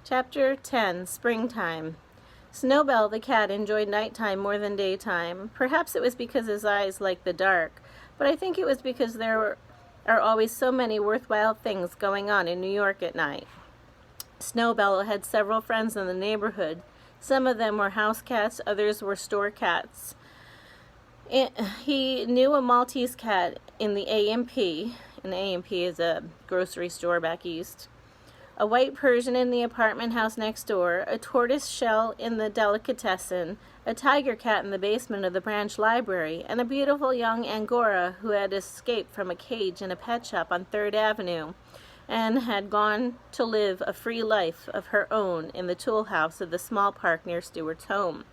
Chapter 10, Springtime. Snowbell the cat enjoyed nighttime more than daytime. Perhaps it was because his eyes liked the dark, but I think it was because there are always so many worthwhile things going on in New York at night. Snowbell had several friends in the neighborhood. Some of them were house cats, others were store cats. He knew a Maltese cat in the A&P, and A&P is a grocery store back east, a white Persian in the apartment house next door, a tortoise shell in the delicatessen, a tiger cat in the basement of the branch library, and a beautiful young Angora who had escaped from a cage in a pet shop on 3rd Avenue and had gone to live a free life of her own in the tool house of the small park near Stuart's home.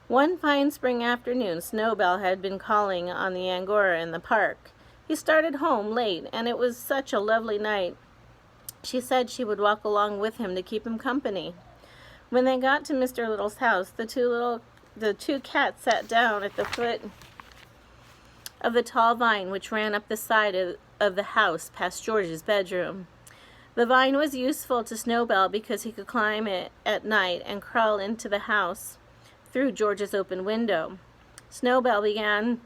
One fine spring afternoon, Snowbell had been calling on the Angora in the park. He started home late, and it was such a lovely night. She said she would walk along with him to keep him company. When they got to Mr. Little's house, the two cats sat down at the foot of the tall vine which ran up the side of the house past George's bedroom. The vine was useful to Snowbell because he could climb it at night and crawl into the house through George's open window. Snowbell began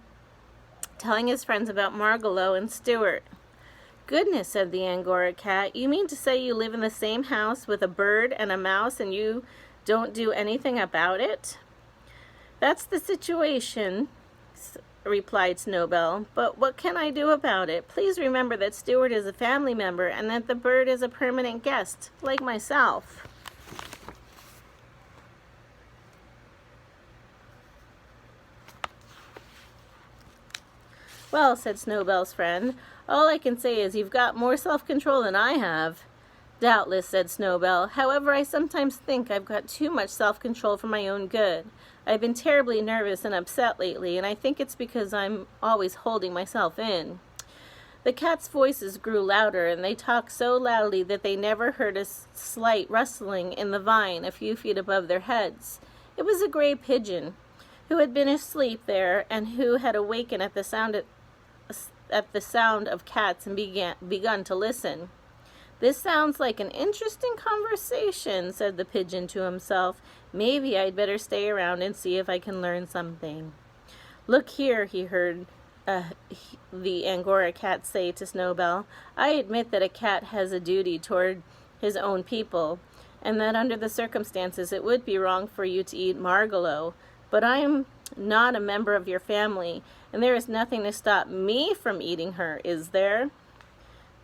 telling his friends about Margalo and Stuart. "Goodness," said the Angora cat, "you mean to say you live in the same house with a bird and a mouse and you don't do anything about it?" "That's the situation," replied Snowbell, "but what can I do about it? Please remember that Stuart is a family member and that the bird is a permanent guest, like myself." "Well," said Snowbell's friend, "all I can say is you've got more self-control than I have." "Doubtless," said Snowbell. "However, I sometimes think I've got too much self-control for my own good. I've been terribly nervous and upset lately, and I think it's because I'm always holding myself in." The cats' voices grew louder, and they talked so loudly that they never heard a slight rustling in the vine a few feet above their heads. It was a gray pigeon, who had been asleep there and who had awakened at the sound of cats and begun to listen. "This sounds like an interesting conversation," said the pigeon to himself. "Maybe I'd better stay around and see if I can learn something." "Look here," he heard the Angora cat say to Snowbell. "I admit that a cat has a duty toward his own people, and that under the circumstances it would be wrong for you to eat Margalo, but I am not a member of your family, and there is nothing to stop me from eating her, is there?"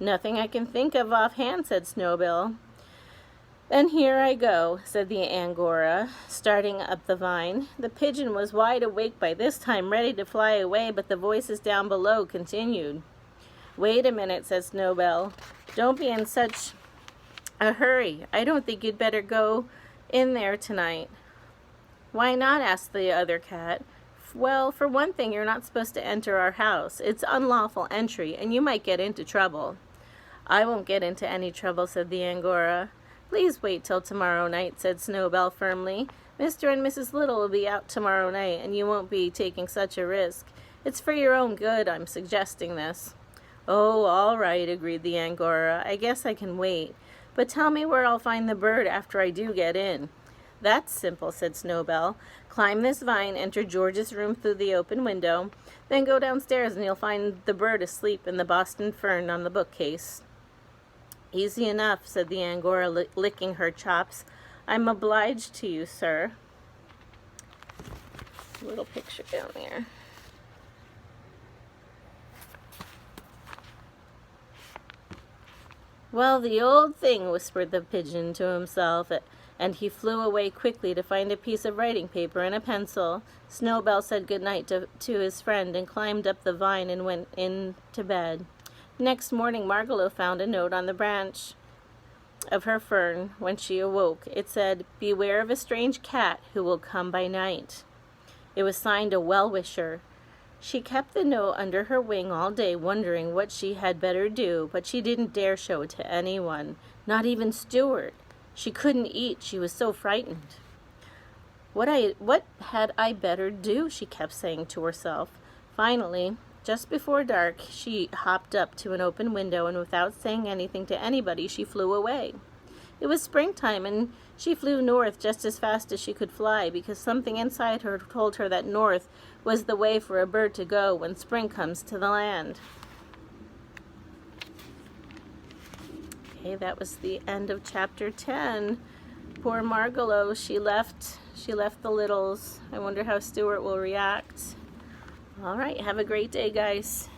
"Nothing I can think of offhand," said Snowbell. "Then here I go," said the Angora, starting up the vine. The pigeon was wide awake by this time, ready to fly away, but the voices down below continued. "Wait a minute," said Snowbell. "Don't be in such a hurry. I don't think you'd better go in there tonight." "Why not?" asked the other cat. "Well, for one thing, you're not supposed to enter our house. It's unlawful entry, and you might get into trouble." "I won't get into any trouble," said the Angora. "Please wait till tomorrow night," said Snowbell firmly. "Mr. and Mrs. Little will be out tomorrow night, and you won't be taking such a risk. It's for your own good I'm suggesting this." "Oh, all right," agreed the Angora. "I guess I can wait. But tell me where I'll find the bird after I do get in." "That's simple," said Snowbell. "Climb this vine, enter George's room through the open window, then go downstairs and you'll find the bird asleep in the Boston fern on the bookcase." "Easy enough," said the Angora, licking her chops. "I'm obliged to you, sir." Little picture down there. "Well, the old thing," whispered the pigeon to himself, and he flew away quickly to find a piece of writing paper and a pencil. Snowbell said good night to his friend and climbed up the vine and went in to bed. Next morning, Margalo found a note on the branch of her fern when she awoke. It said, "Beware of a strange cat who will come by night." It was signed a well-wisher. She kept the note under her wing all day, wondering what she had better do, but she didn't dare show it to anyone, not even Stuart. She couldn't eat, she was so frightened. What had I better do?" she kept saying to herself. Finally, just before dark, she hopped up to an open window, and without saying anything to anybody, she flew away. It was springtime, and she flew north just as fast as she could fly, because something inside her told her that north was the way for a bird to go when spring comes to the land. Okay, that was the end of chapter 10. Poor Margalo, she left the littles. I wonder how Stuart will react. All right, have a great day, guys.